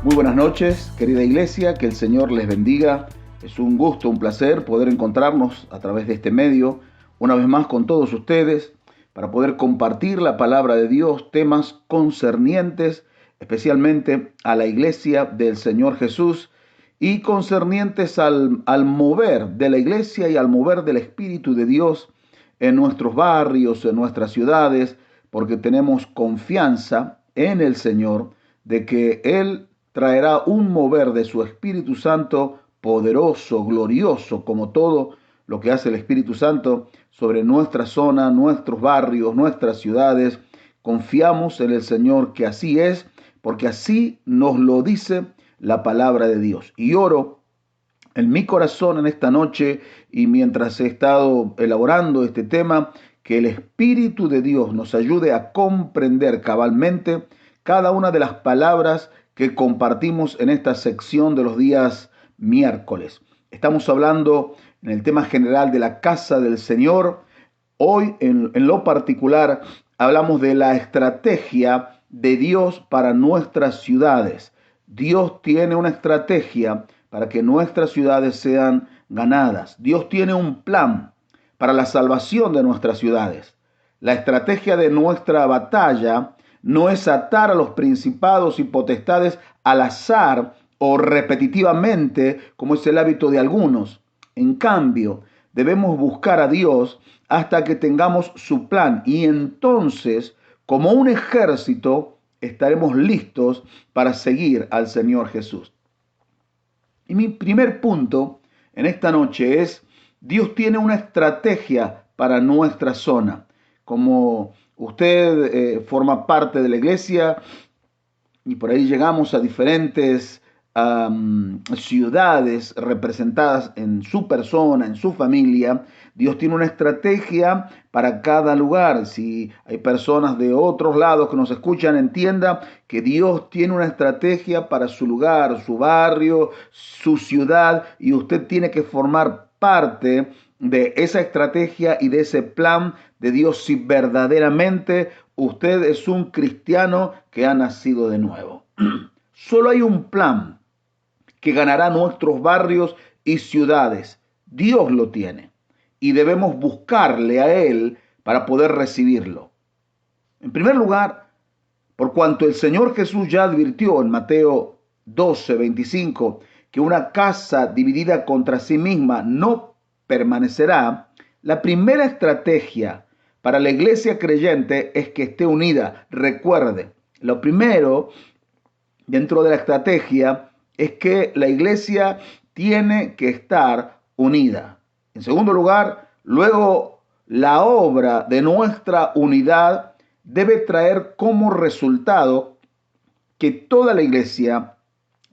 Muy buenas noches, querida iglesia, que el Señor les bendiga. Es un gusto, un placer poder encontrarnos a través de este medio, una vez más con todos ustedes, para poder compartir la palabra de Dios, temas concernientes especialmente a la iglesia del Señor Jesús y concernientes al mover de la iglesia y al mover del Espíritu de Dios en nuestros barrios, en nuestras ciudades, porque tenemos confianza en el Señor de que Él traerá un mover de su Espíritu Santo poderoso, glorioso, como todo lo que hace el Espíritu Santo sobre nuestra zona, nuestros barrios, nuestras ciudades. Confiamos en el Señor que así es, porque así nos lo dice la palabra de Dios. Y oro en mi corazón en esta noche y mientras he estado elaborando este tema, que el Espíritu de Dios nos ayude a comprender cabalmente cada una de las palabras que compartimos en esta sección de los días miércoles. Estamos hablando en el tema general de la casa del Señor. Hoy en lo particular hablamos de la estrategia de Dios para nuestras ciudades. Dios tiene una estrategia para que nuestras ciudades sean ganadas. Dios tiene un plan para la salvación de nuestras ciudades. La estrategia de nuestra batalla no es atar a los principados y potestades al azar o repetitivamente, como es el hábito de algunos. En cambio, debemos buscar a Dios hasta que tengamos su plan y entonces, como un ejército, estaremos listos para seguir al Señor Jesús. Y mi primer punto en esta noche es, Dios tiene una estrategia para nuestra zona. Como usted forma parte de la iglesia y por ahí llegamos a diferentes ciudades representadas en su persona, en su familia, Dios tiene una estrategia para cada lugar. Si hay personas de otros lados que nos escuchan, entienda que Dios tiene una estrategia para su lugar, su barrio, su ciudad, y usted tiene que formar parte de esa estrategia y de ese plan de Dios si verdaderamente usted es un cristiano que ha nacido de nuevo. Solo hay un plan que ganará nuestros barrios y ciudades. Dios lo tiene y debemos buscarle a Él para poder recibirlo. En primer lugar, por cuanto el Señor Jesús ya advirtió en Mateo 12:25 que una casa dividida contra sí misma no permanecerá, la primera estrategia para la iglesia creyente es que esté unida. Recuerde, lo primero dentro de la estrategia es que la iglesia tiene que estar unida. En segundo lugar, luego la obra de nuestra unidad debe traer como resultado que toda la iglesia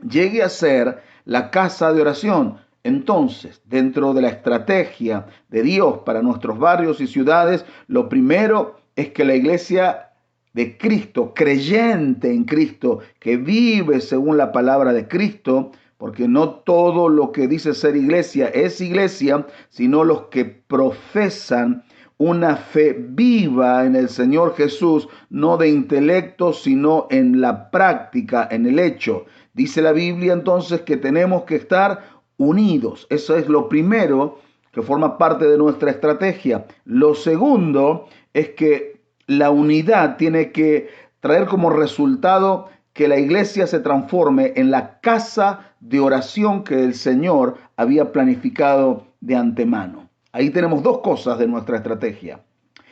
llegue a ser la casa de oración. Entonces, dentro de la estrategia de Dios para nuestros barrios y ciudades, lo primero es que la iglesia de Cristo, creyente en Cristo, que vive según la palabra de Cristo, porque no todo lo que dice ser iglesia es iglesia, sino los que profesan una fe viva en el Señor Jesús, no de intelecto, sino en la práctica, en el hecho. Dice la Biblia entonces que tenemos que estar unidos. Eso es lo primero que forma parte de nuestra estrategia. Lo segundo es que la unidad tiene que traer como resultado que la iglesia se transforme en la casa de oración que el Señor había planificado de antemano. Ahí tenemos dos cosas de nuestra estrategia.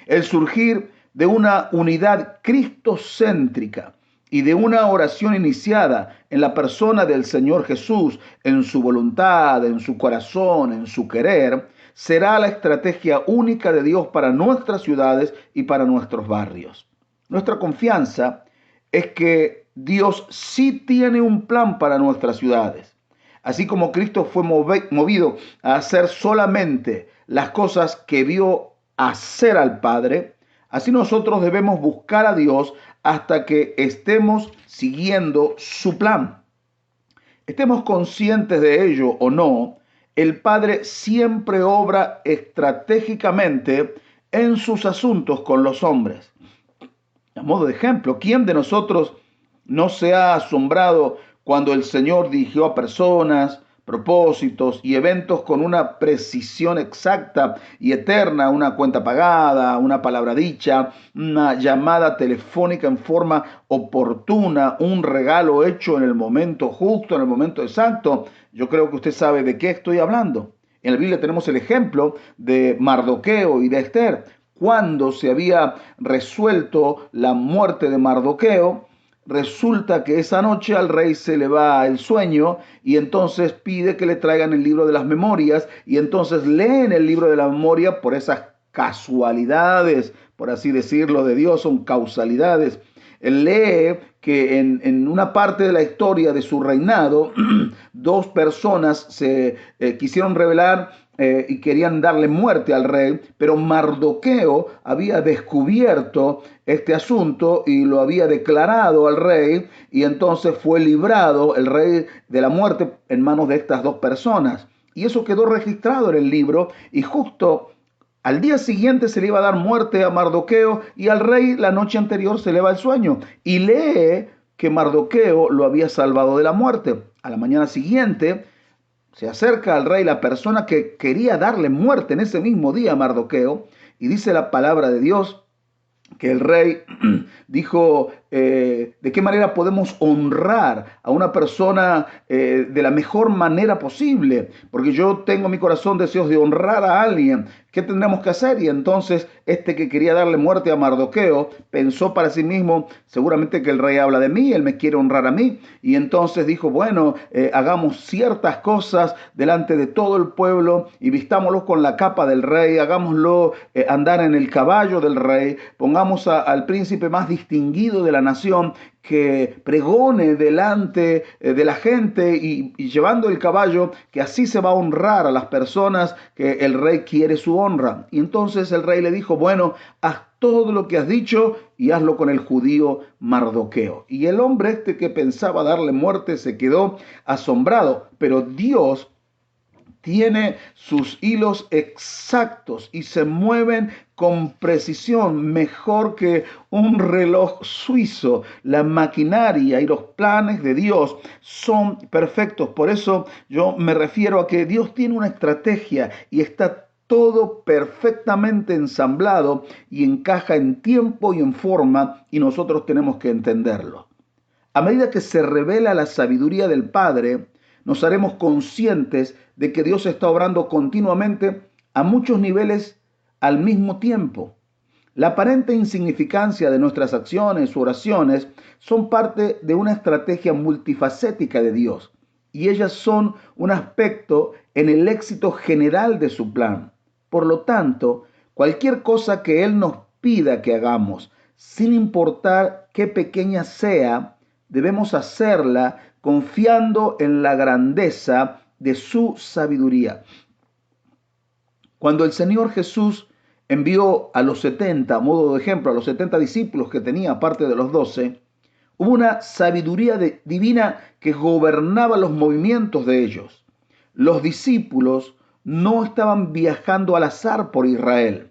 El surgir de una unidad cristocéntrica y de una oración iniciada en la persona del Señor Jesús, en su voluntad, en su corazón, en su querer, será la estrategia única de Dios para nuestras ciudades y para nuestros barrios. Nuestra confianza es que Dios sí tiene un plan para nuestras ciudades. Así como Cristo fue movido a hacer solamente las cosas que vio hacer al Padre, así nosotros debemos buscar a Dios hasta que estemos siguiendo su plan. Estemos conscientes de ello o no, el Padre siempre obra estratégicamente en sus asuntos con los hombres. A modo de ejemplo, ¿quién de nosotros no se ha asombrado cuando el Señor dirigió a personas, propósitos y eventos con una precisión exacta y eterna, una cuenta pagada, una palabra dicha, una llamada telefónica en forma oportuna, un regalo hecho en el momento justo, en el momento exacto. Yo creo que usted sabe de qué estoy hablando. En la Biblia tenemos el ejemplo de Mardoqueo y de Esther. Cuando se había resuelto la muerte de Mardoqueo, resulta que esa noche al rey se le va el sueño y entonces pide que le traigan el libro de las memorias y entonces leen el libro de la memoria por esas casualidades, por así decirlo, de Dios, son causalidades. Él lee que en una parte de la historia de su reinado, dos personas se quisieron rebelar y querían darle muerte al rey, pero Mardoqueo había descubierto este asunto y lo había declarado al rey, y entonces fue librado el rey de la muerte en manos de estas dos personas. Y eso quedó registrado en el libro, y justo al día siguiente se le iba a dar muerte a Mardoqueo y al rey la noche anterior se le va el sueño y lee que Mardoqueo lo había salvado de la muerte. A la mañana siguiente se acerca al rey la persona que quería darle muerte en ese mismo día a Mardoqueo y dice la palabra de Dios que el rey dijo, de qué manera podemos honrar a una persona de la mejor manera posible, porque yo tengo en mi corazón deseos de honrar a alguien. ¿Qué tendremos que hacer? Y entonces este que quería darle muerte a Mardoqueo pensó para sí mismo, seguramente que el rey habla de mí, él me quiere honrar a mí. Y entonces dijo, bueno, hagamos ciertas cosas delante de todo el pueblo y vistámoslo con la capa del rey, hagámoslo andar en el caballo del rey, pongamos al príncipe más distinguido de la nación que pregone delante de la gente y llevando el caballo, que así se va a honrar a las personas que el rey quiere su honra. Y entonces el rey le dijo, bueno, haz todo lo que has dicho y hazlo con el judío Mardoqueo. Y el hombre este que pensaba darle muerte se quedó asombrado, pero Dios tiene sus hilos exactos y se mueven con precisión, mejor que un reloj suizo. La maquinaria y los planes de Dios son perfectos. Por eso yo me refiero a que Dios tiene una estrategia y está todo perfectamente ensamblado y encaja en tiempo y en forma, y nosotros tenemos que entenderlo. A medida que se revela la sabiduría del Padre, nos haremos conscientes de que Dios está obrando continuamente a muchos niveles al mismo tiempo. La aparente insignificancia de nuestras acciones u oraciones son parte de una estrategia multifacética de Dios, y ellas son un aspecto en el éxito general de su plan. Por lo tanto, cualquier cosa que Él nos pida que hagamos, sin importar qué pequeña sea, debemos hacerla confiando en la grandeza de su sabiduría. Cuando el Señor Jesús envió a los 70, a modo de ejemplo, a los 70 discípulos que tenía, aparte de los 12, hubo una sabiduría divina que gobernaba los movimientos de ellos. Los discípulos no estaban viajando al azar por Israel.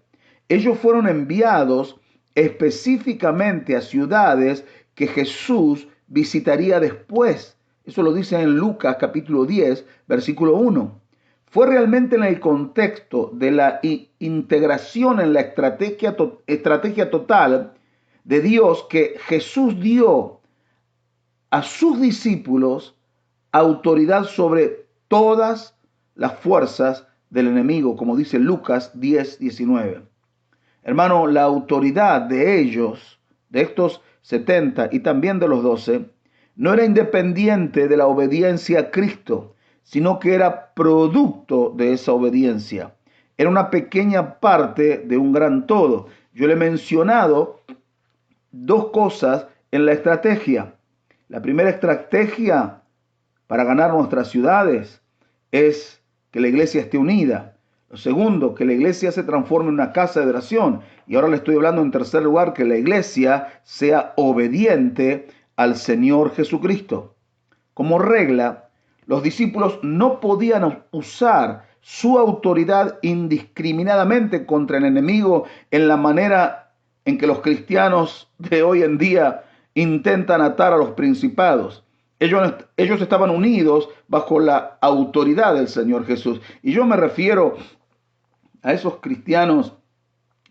Ellos fueron enviados específicamente a ciudades que Jesús visitaría después. Eso lo dice en Lucas capítulo 10, versículo 1. Fue realmente en el contexto de la integración en la estrategia total de Dios que Jesús dio a sus discípulos autoridad sobre todas las fuerzas del enemigo, como dice Lucas 10, 19. Hermano, la autoridad de ellos, de estos 70 y también de los 12, no era independiente de la obediencia a Cristo, sino que era producto de esa obediencia. Era una pequeña parte de un gran todo. Yo le he mencionado dos cosas en la estrategia. La primera estrategia para ganar nuestras ciudades es que la iglesia esté unida. Lo segundo, que la iglesia se transforme en una casa de oración. Y ahora le estoy hablando en tercer lugar, que la iglesia sea obediente al Señor Jesucristo. Como regla, los discípulos no podían usar su autoridad indiscriminadamente contra el enemigo en la manera en que los cristianos de hoy en día intentan atar a los principados. Ellos estaban unidos bajo la autoridad del Señor Jesús. Y yo me refiero a esos cristianos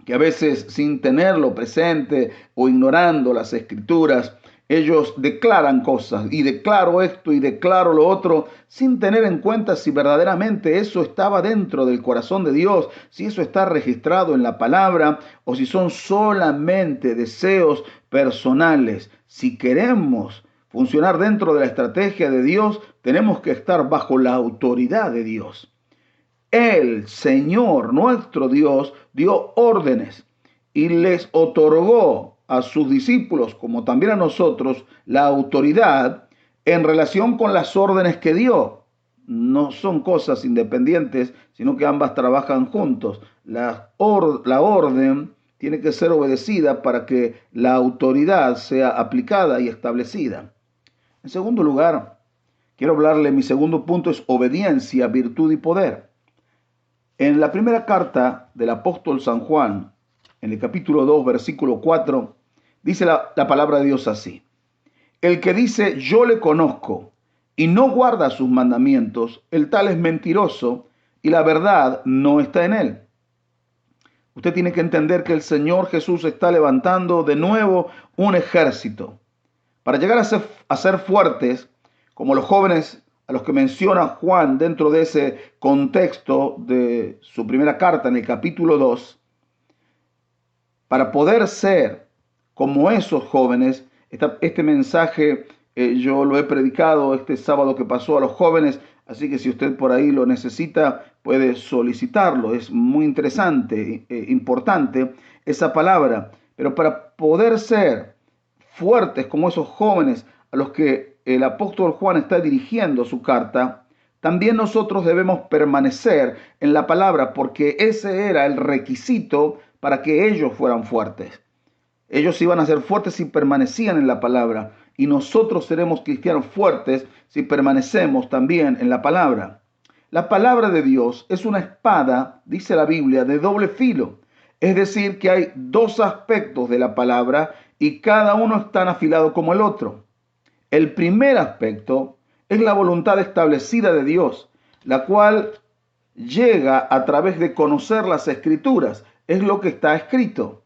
que a veces sin tenerlo presente o ignorando las escrituras, ellos declaran cosas y declaro esto y declaro lo otro sin tener en cuenta si verdaderamente eso estaba dentro del corazón de Dios, si eso está registrado en la palabra o si son solamente deseos personales. Si queremos funcionar dentro de la estrategia de Dios, tenemos que estar bajo la autoridad de Dios. El Señor, nuestro Dios, dio órdenes y les otorgó a sus discípulos, como también a nosotros, la autoridad en relación con las órdenes que dio. No son cosas independientes, sino que ambas trabajan juntos. La orden tiene que ser obedecida para que la autoridad sea aplicada y establecida. En segundo lugar, quiero hablarle, mi segundo punto es obediencia, virtud y poder. En la primera carta del apóstol San Juan, en el capítulo 2, versículo 4, dice la palabra de Dios así: el que dice yo le conozco y no guarda sus mandamientos, el tal es mentiroso y la verdad no está en él. Usted tiene que entender que el Señor Jesús está levantando de nuevo un ejército para llegar a ser fuertes, como los jóvenes a los que menciona Juan dentro de ese contexto de su primera carta en el capítulo 2, para poder ser como esos jóvenes. Este mensaje yo lo he predicado este sábado que pasó a los jóvenes, así que si usted por ahí lo necesita, puede solicitarlo. Es muy interesante, importante esa palabra. Pero para poder ser fuertes como esos jóvenes a los que el apóstol Juan está dirigiendo su carta, también nosotros debemos permanecer en la palabra, porque ese era el requisito para que ellos fueran fuertes. Ellos iban a ser fuertes si permanecían en la palabra, y nosotros seremos cristianos fuertes si permanecemos también en la palabra. La palabra de Dios es una espada, dice la Biblia, de doble filo. Es decir, que hay dos aspectos de la palabra y cada uno es tan afilado como el otro. El primer aspecto es la voluntad establecida de Dios, la cual llega a través de conocer las escrituras, es lo que está escrito.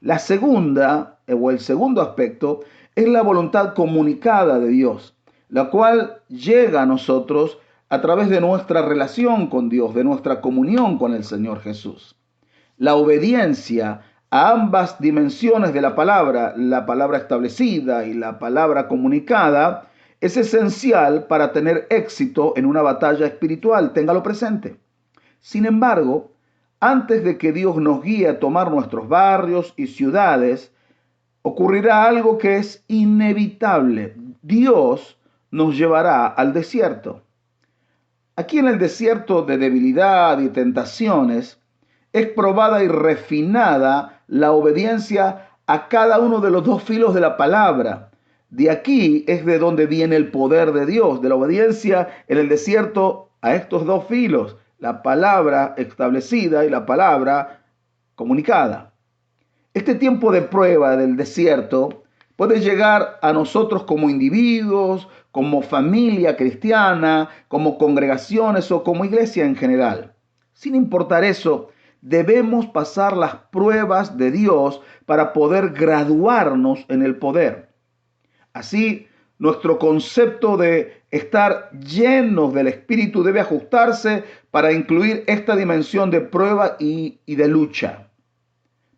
La segunda, o el segundo aspecto, es la voluntad comunicada de Dios, la cual llega a nosotros a través de nuestra relación con Dios, de nuestra comunión con el Señor Jesús. La obediencia a ambas dimensiones de la palabra establecida y la palabra comunicada, es esencial para tener éxito en una batalla espiritual. Téngalo presente. Sin embargo, antes de que Dios nos guíe a tomar nuestros barrios y ciudades, ocurrirá algo que es inevitable. Dios nos llevará al desierto. Aquí en el desierto de debilidad y tentaciones, es probada y refinada la obediencia a cada uno de los dos filos de la palabra. De aquí es de donde viene el poder de Dios, de la obediencia en el desierto a estos dos filos, la palabra establecida y la palabra comunicada. Este tiempo de prueba del desierto puede llegar a nosotros como individuos, como familia cristiana, como congregaciones o como iglesia en general. Sin importar eso, debemos pasar las pruebas de Dios para poder graduarnos en el poder. Así, nuestro concepto de estar llenos del Espíritu debe ajustarse para incluir esta dimensión de prueba y de lucha.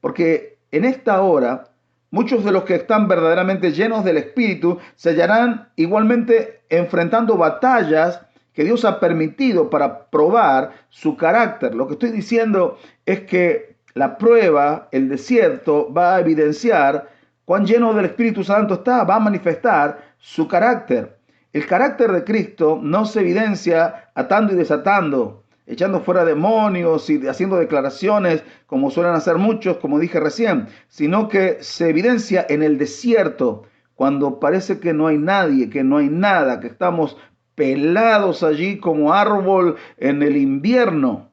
Porque en esta hora, muchos de los que están verdaderamente llenos del Espíritu se hallarán igualmente enfrentando batallas que Dios ha permitido para probar su carácter. Lo que estoy diciendo es que la prueba, el desierto, va a evidenciar cuán lleno del Espíritu Santo está, va a manifestar su carácter. El carácter de Cristo no se evidencia atando y desatando, echando fuera demonios y haciendo declaraciones como suelen hacer muchos, como dije recién, sino que se evidencia en el desierto, cuando parece que no hay nadie, que no hay nada, que estamos pelados allí como árbol en el invierno.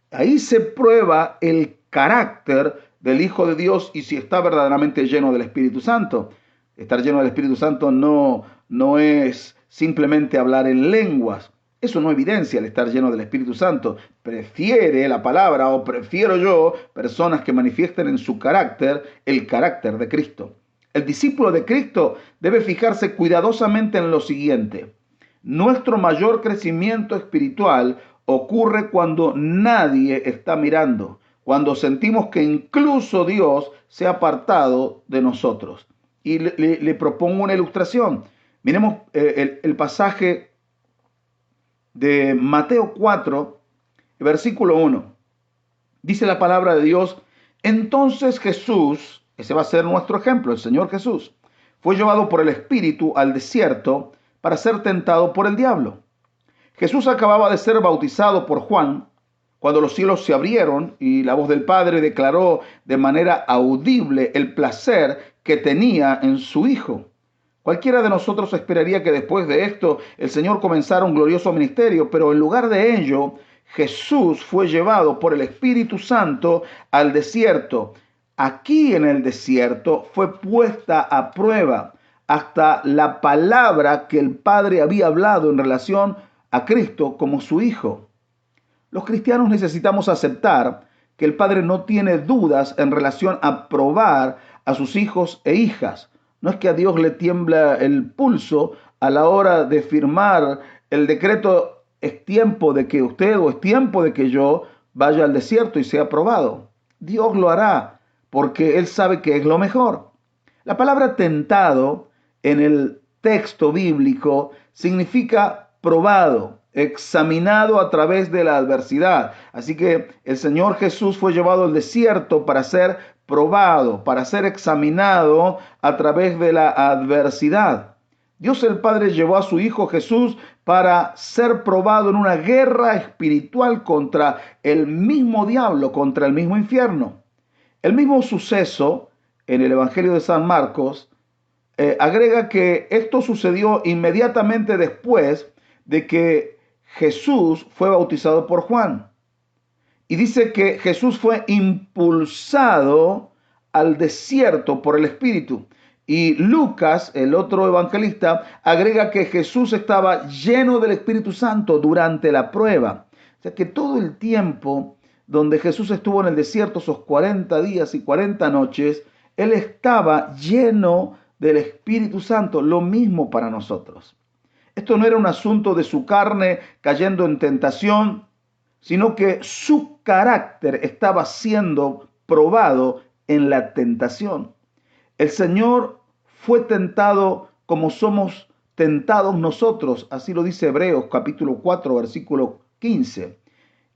Ahí se prueba el carácter del Hijo de Dios y si está verdaderamente lleno del Espíritu Santo. Estar lleno del Espíritu Santo no no es simplemente hablar en lenguas. Eso no evidencia el estar lleno del Espíritu Santo. Prefiere la palabra, o prefiero yo, personas que manifiesten en su carácter el carácter de Cristo. El discípulo de Cristo debe fijarse cuidadosamente en lo siguiente: nuestro mayor crecimiento espiritual ocurre cuando nadie está mirando, cuando sentimos que incluso Dios se ha apartado de nosotros. Y le propongo una ilustración. Miremos el pasaje de Mateo 4, versículo 1. Dice la palabra de Dios: entonces Jesús, ese va a ser nuestro ejemplo, el Señor Jesús, fue llevado por el Espíritu al desierto para ser tentado por el diablo. Jesús acababa de ser bautizado por Juan cuando los cielos se abrieron y la voz del Padre declaró de manera audible el placer que tenía en su Hijo. Cualquiera de nosotros esperaría que después de esto el Señor comenzara un glorioso ministerio, pero en lugar de ello, Jesús fue llevado por el Espíritu Santo al desierto. Aquí en el desierto fue puesta a prueba hasta la palabra que el Padre había hablado en relación a Cristo como su Hijo. Los cristianos necesitamos aceptar que el Padre no tiene dudas en relación a probar a sus hijos e hijas. No es que a Dios le tiembla el pulso a la hora de firmar el decreto: es tiempo de que usted o es tiempo de que yo vaya al desierto y sea probado. Dios lo hará porque Él sabe que es lo mejor. La palabra tentado en el texto bíblico significa probado, examinado a través de la adversidad. Así que el Señor Jesús fue llevado al desierto para ser probado, para ser examinado a través de la adversidad. Dios el Padre llevó a su Hijo Jesús para ser probado en una guerra espiritual contra el mismo diablo, contra el mismo infierno. El mismo suceso en el Evangelio de San Marcos agrega que esto sucedió inmediatamente después de que Jesús fue bautizado por Juan. Y dice que Jesús fue impulsado al desierto por el Espíritu. Y Lucas, el otro evangelista, agrega que Jesús estaba lleno del Espíritu Santo durante la prueba. O sea que todo el tiempo donde Jesús estuvo en el desierto, esos 40 días y 40 noches, Él estaba lleno del Espíritu Santo. Lo mismo para nosotros. Esto no era un asunto de su carne cayendo en tentación, sino que su carácter estaba siendo probado en la tentación. El Señor fue tentado como somos tentados nosotros, así lo dice Hebreos capítulo 4, versículo 15.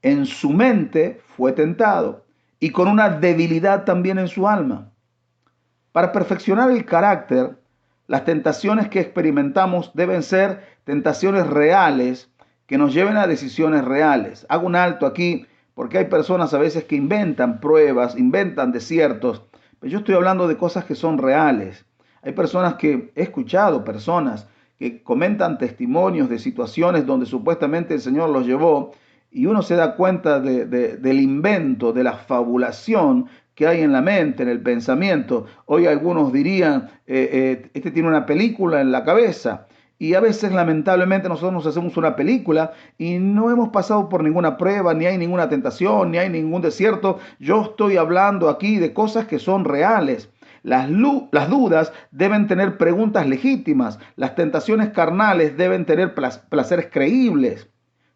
En su mente fue tentado y con una debilidad también en su alma. Para perfeccionar el carácter, las tentaciones que experimentamos deben ser tentaciones reales que nos lleven a decisiones reales. Hago un alto aquí porque hay personas a veces que inventan pruebas, inventan desiertos, pero yo estoy hablando de cosas que son reales. Hay personas que he escuchado, personas que comentan testimonios de situaciones donde supuestamente el Señor los llevó y uno se da cuenta del invento, de la fabulación que hay en la mente, en el pensamiento. Hoy algunos dirían, este tiene una película en la cabeza. Y a veces, lamentablemente, nosotros nos hacemos una película y no hemos pasado por ninguna prueba, ni hay ninguna tentación, ni hay ningún desierto. Yo estoy hablando aquí de cosas que son reales. Las dudas deben tener preguntas legítimas. Las tentaciones carnales deben tener placeres creíbles.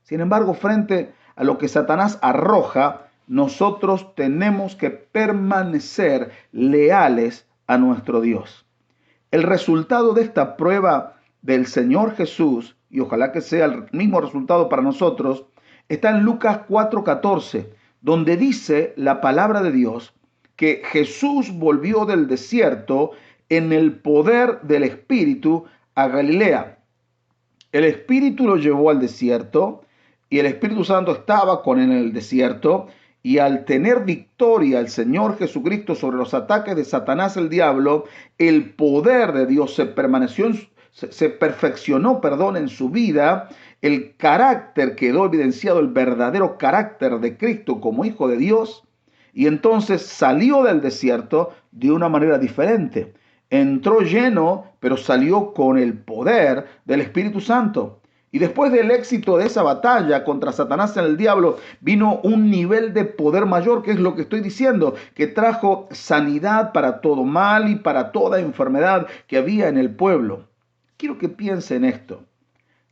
Sin embargo, frente a lo que Satanás arroja, nosotros tenemos que permanecer leales a nuestro Dios. El resultado de esta prueba del Señor Jesús, y ojalá que sea el mismo resultado para nosotros, está en Lucas 4:14, donde dice la palabra de Dios que Jesús volvió del desierto en el poder del Espíritu a Galilea. El Espíritu lo llevó al desierto y el Espíritu Santo estaba con él en el desierto. Y al tener victoria el Señor Jesucristo sobre los ataques de Satanás el diablo, el poder de Dios se perfeccionó en su vida. El carácter quedó evidenciado, el verdadero carácter de Cristo como Hijo de Dios. Y entonces salió del desierto de una manera diferente. Entró lleno pero salió con el poder del Espíritu Santo. Y después del éxito de esa batalla contra Satanás en el diablo, vino un nivel de poder mayor, que es lo que estoy diciendo, que trajo sanidad para todo mal y para toda enfermedad que había en el pueblo. Quiero que piense en esto.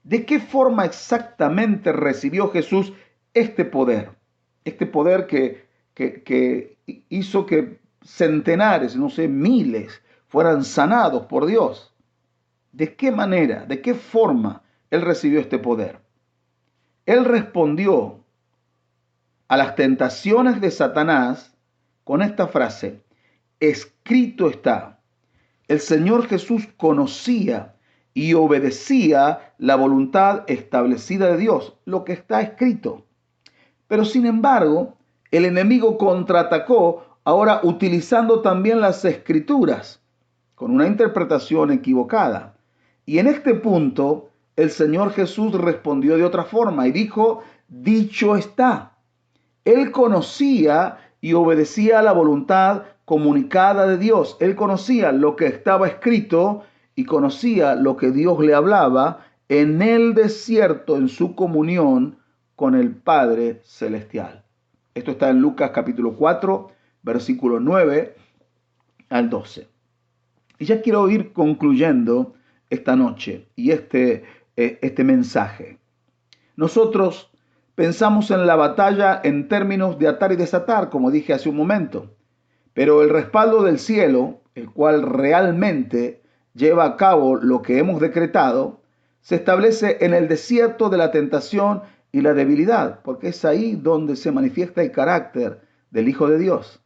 ¿De qué forma exactamente recibió Jesús este poder? Este poder que hizo que centenares, no sé, miles fueran sanados por Dios. ¿De qué manera, de qué forma él recibió este poder? Él respondió a las tentaciones de Satanás con esta frase: escrito está. El Señor Jesús conocía y obedecía la voluntad establecida de Dios, lo que está escrito. Pero sin embargo, el enemigo contraatacó, ahora utilizando también las escrituras, con una interpretación equivocada. Y en este punto, el Señor Jesús respondió de otra forma y dijo: dicho está. Él conocía y obedecía a la voluntad comunicada de Dios. Él conocía lo que estaba escrito y conocía lo que Dios le hablaba en el desierto, en su comunión con el Padre Celestial. Esto está en Lucas capítulo 4, versículo 9 al 12. Y ya quiero ir concluyendo esta noche y este mensaje. Nosotros pensamos en la batalla en términos de atar y desatar, como dije hace un momento, pero el respaldo del cielo, el cual realmente lleva a cabo lo que hemos decretado, se establece en el desierto de la tentación y la debilidad, porque es ahí donde se manifiesta el carácter del Hijo de Dios.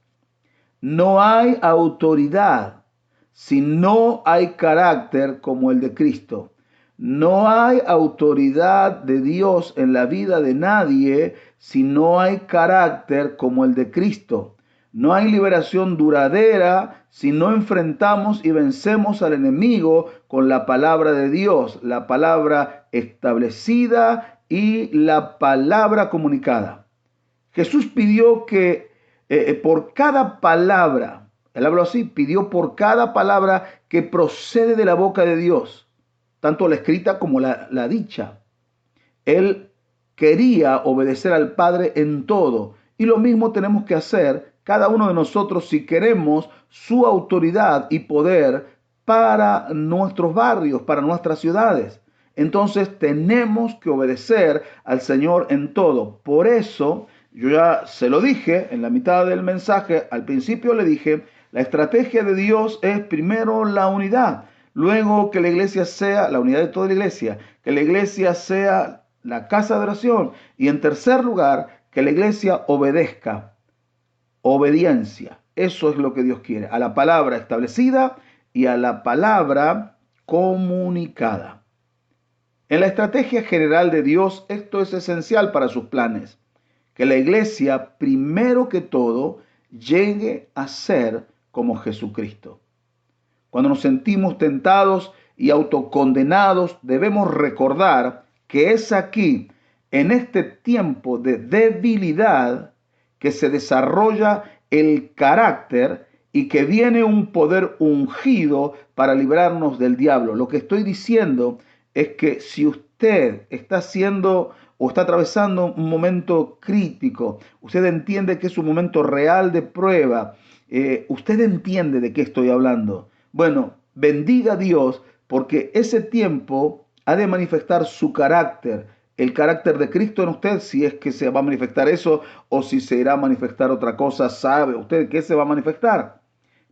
No hay autoridad si no hay carácter como el de Cristo. No hay autoridad de Dios en la vida de nadie si no hay carácter como el de Cristo. No hay liberación duradera si no enfrentamos y vencemos al enemigo con la palabra de Dios, la palabra establecida y la palabra comunicada. Jesús pidió que por cada palabra, él habló así, pidió por cada palabra que procede de la boca de Dios, tanto la escrita como la dicha. Él quería obedecer al Padre en todo. Y lo mismo tenemos que hacer cada uno de nosotros si queremos su autoridad y poder para nuestros barrios, para nuestras ciudades. Entonces tenemos que obedecer al Señor en todo. Por eso, yo ya se lo dije en la mitad del mensaje, al principio le dije, la estrategia de Dios es primero la unidad. Luego que la iglesia sea la unidad de toda la iglesia, que la iglesia sea la casa de oración y en tercer lugar, que la iglesia obedezca. Obediencia. Eso es lo que Dios quiere. A la palabra establecida y a la palabra comunicada. En la estrategia general de Dios, esto es esencial para sus planes. Que la iglesia, primero que todo, llegue a ser como Jesucristo. Cuando nos sentimos tentados y autocondenados, debemos recordar que es aquí, en este tiempo de debilidad, que se desarrolla el carácter y que viene un poder ungido para librarnos del diablo. Lo que estoy diciendo es que si usted está haciendo o está atravesando un momento crítico, usted entiende que es un momento real de prueba, usted entiende de qué estoy hablando. Bueno, bendiga a Dios porque ese tiempo ha de manifestar su carácter, el carácter de Cristo en usted, si es que se va a manifestar eso o si se irá a manifestar otra cosa, sabe usted que se va a manifestar.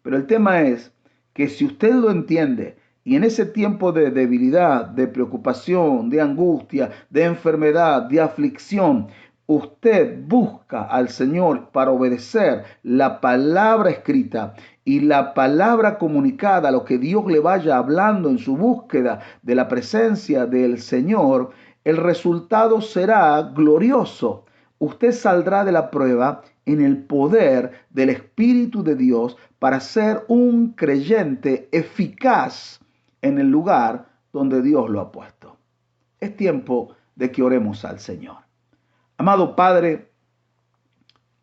Pero el tema es que si usted lo entiende y en ese tiempo de debilidad, de preocupación, de angustia, de enfermedad, de aflicción, usted busca al Señor para obedecer la palabra escrita y la palabra comunicada, lo que Dios le vaya hablando en su búsqueda de la presencia del Señor, el resultado será glorioso. Usted saldrá de la prueba en el poder del Espíritu de Dios para ser un creyente eficaz en el lugar donde Dios lo ha puesto. Es tiempo de que oremos al Señor. Amado Padre,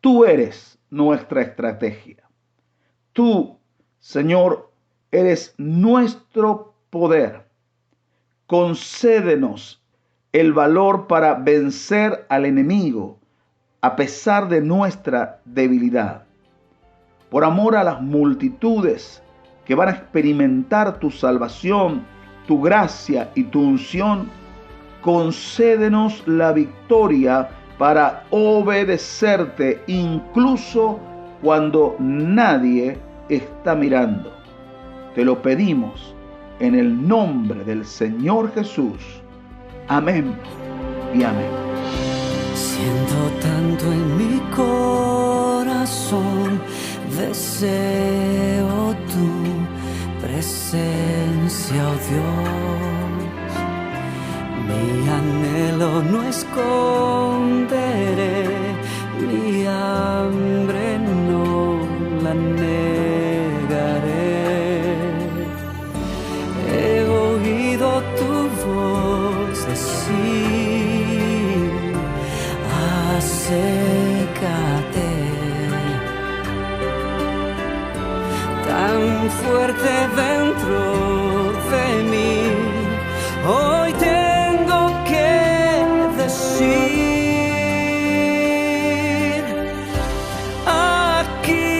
tú eres nuestra estrategia. Tú, Señor, eres nuestro poder. Concédenos el valor para vencer al enemigo a pesar de nuestra debilidad. Por amor a las multitudes que van a experimentar tu salvación, tu gracia y tu unción, concédenos la victoria para obedecerte incluso cuando nadie está mirando. Te lo pedimos en el nombre del Señor Jesús. Amén y amén. Siento tanto en mi corazón, deseo tu presencia, oh Dios. Mi anhelo no esconderé, mi hambre no la negaré. He oído tu voz decir: acércate. Tan fuerte dentro de mí, hoy tengo que decir: aquí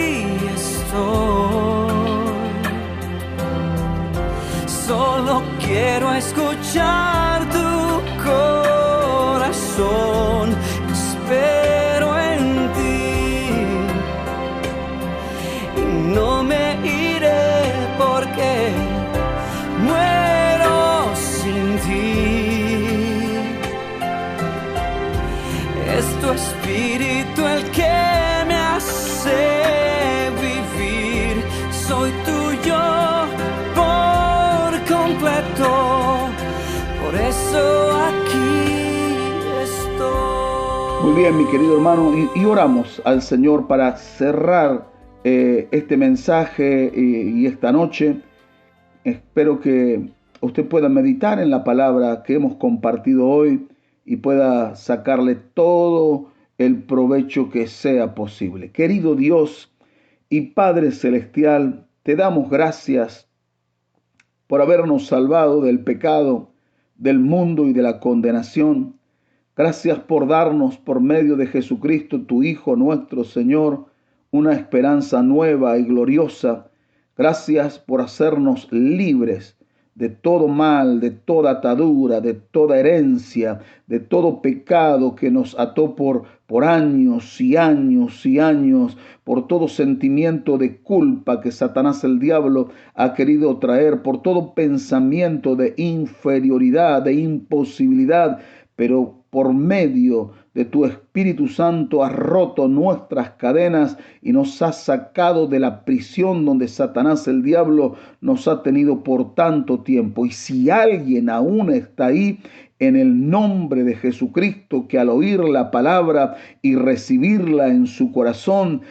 estoy. Solo quiero escuchar tu corazón. Espero en ti y no me iré porque muero sin ti. Es tu espíritu el que me hace vivir. Soy tuyo por completo, por eso aquí estoy. Muy bien, mi querido hermano, y oramos al Señor para cerrar este mensaje y esta noche. Espero que usted pueda meditar en la palabra que hemos compartido hoy y pueda sacarle todo el provecho que sea posible. Querido Dios y Padre Celestial, te damos gracias por habernos salvado del pecado, del mundo y de la condenación. Gracias por darnos por medio de Jesucristo, tu Hijo nuestro Señor, una esperanza nueva y gloriosa. Gracias por hacernos libres de todo mal, de toda atadura, de toda herencia, de todo pecado que nos ató por años y años y años, por todo sentimiento de culpa que Satanás el diablo ha querido traer, por todo pensamiento de inferioridad, de imposibilidad, pero por medio de tu Espíritu Santo has roto nuestras cadenas y nos has sacado de la prisión donde Satanás el diablo nos ha tenido por tanto tiempo. Y si alguien aún está ahí, en el nombre de Jesucristo, que al oír la palabra y recibirla en su corazón,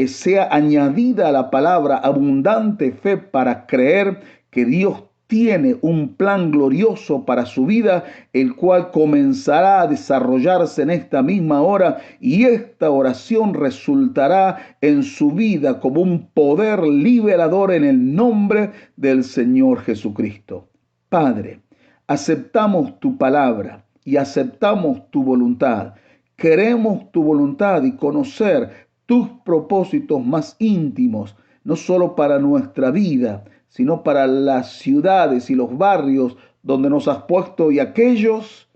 sea añadida a la palabra abundante fe para creer que Dios tiene un plan glorioso para su vida, el cual comenzará a desarrollarse en esta misma hora, y esta oración resultará en su vida como un poder liberador en el nombre del Señor Jesucristo. Padre, aceptamos tu palabra y aceptamos tu voluntad. Queremos tu voluntad y conocer tus propósitos más íntimos, no solo para nuestra vida, sino para las ciudades y los barrios donde nos has puesto y aquellos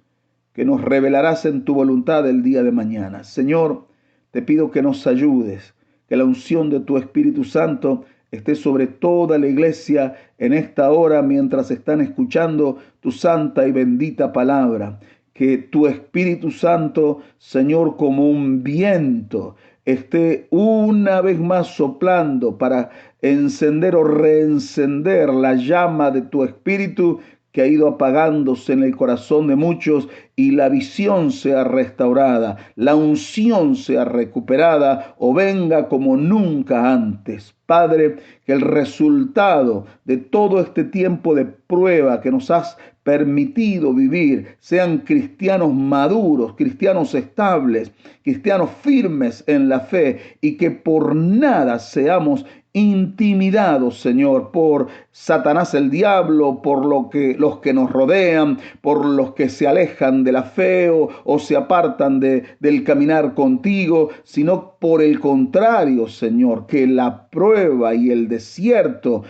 que nos revelarás en tu voluntad el día de mañana. Señor, te pido que nos ayudes, que la unción de tu Espíritu Santo esté sobre toda la iglesia en esta hora mientras están escuchando tu santa y bendita palabra. Que tu Espíritu Santo, Señor, como un viento, esté una vez más soplando para encender o reencender la llama de tu Espíritu que ha ido apagándose en el corazón de muchos, y la visión sea restaurada, la unción sea recuperada o venga como nunca antes. Padre, que el resultado de todo este tiempo de prueba que nos has permitido vivir sean cristianos maduros, cristianos estables, cristianos firmes en la fe, y que por nada seamos intimidados, Señor, por Satanás el diablo, por los que nos rodean, por los que se alejan de la fe o se apartan del caminar contigo, sino por el contrario, Señor, que la prueba y el desierto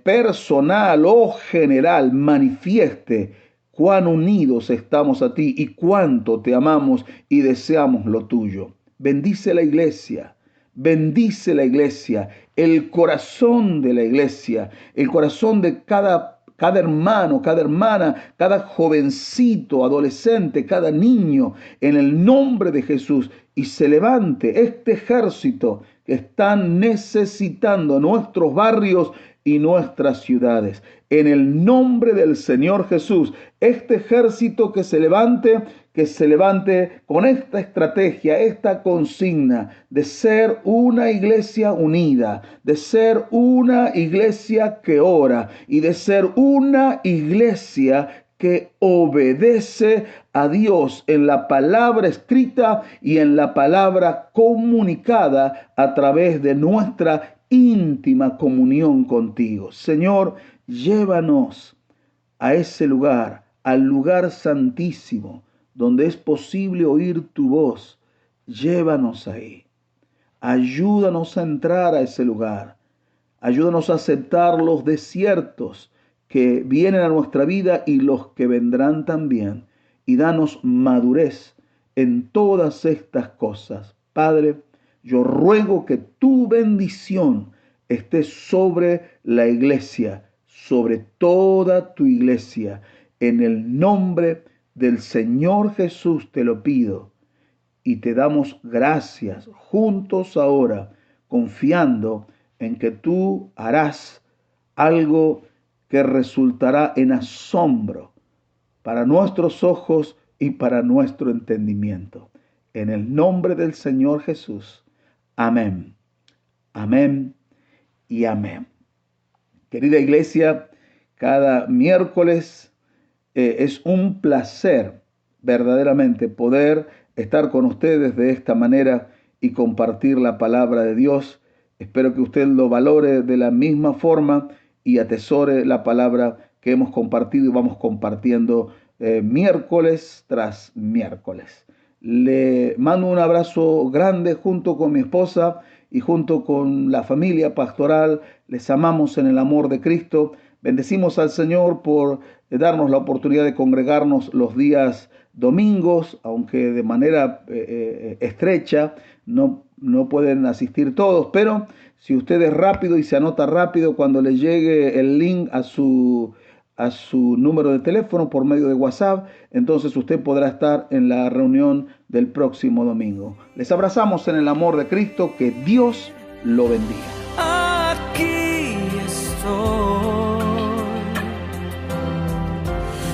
personal o general manifieste cuán unidos estamos a ti y cuánto te amamos y deseamos lo tuyo. Bendice la iglesia. Bendice la iglesia, el corazón de la iglesia, el corazón de cada hermano, cada hermana, cada jovencito, adolescente, cada niño, en el nombre de Jesús, y se levante este ejército que están necesitando nuestros barrios y nuestras ciudades. En el nombre del Señor Jesús, este ejército que se levante con esta estrategia, esta consigna de ser una iglesia unida, de ser una iglesia que ora y de ser una iglesia que obedece a Dios en la palabra escrita y en la palabra comunicada a través de nuestra íntima comunión contigo. Señor, llévanos a ese lugar, al lugar santísimo, donde es posible oír tu voz. Llévanos ahí. Ayúdanos a entrar a ese lugar. Ayúdanos a aceptar los desiertos que vienen a nuestra vida y los que vendrán también. Y danos madurez en todas estas cosas. Padre, yo ruego que tu bendición esté sobre la iglesia, sobre toda tu iglesia. En el nombre del Señor Jesús te lo pido y te damos gracias juntos ahora, confiando en que tú harás algo que resultará en asombro para nuestros ojos y para nuestro entendimiento. En el nombre del Señor Jesús. Amén. Amén y amén. Querida iglesia, cada miércoles es un placer verdaderamente poder estar con ustedes de esta manera y compartir la palabra de Dios. Espero que usted lo valore de la misma forma y atesore la palabra que hemos compartido y vamos compartiendo miércoles tras miércoles. Le mando un abrazo grande junto con mi esposa y junto con la familia pastoral. Les amamos en el amor de Cristo. Bendecimos al Señor por darnos la oportunidad de congregarnos los días domingos, aunque de manera estrecha, no pueden asistir todos, pero si usted es rápido y se anota rápido, cuando le llegue el link a su número de teléfono por medio de WhatsApp, entonces usted podrá estar en la reunión del próximo domingo. Les abrazamos en el amor de Cristo, que Dios lo bendiga. Aquí estoy.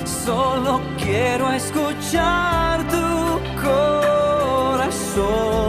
Solo quiero escuchar tu corazón.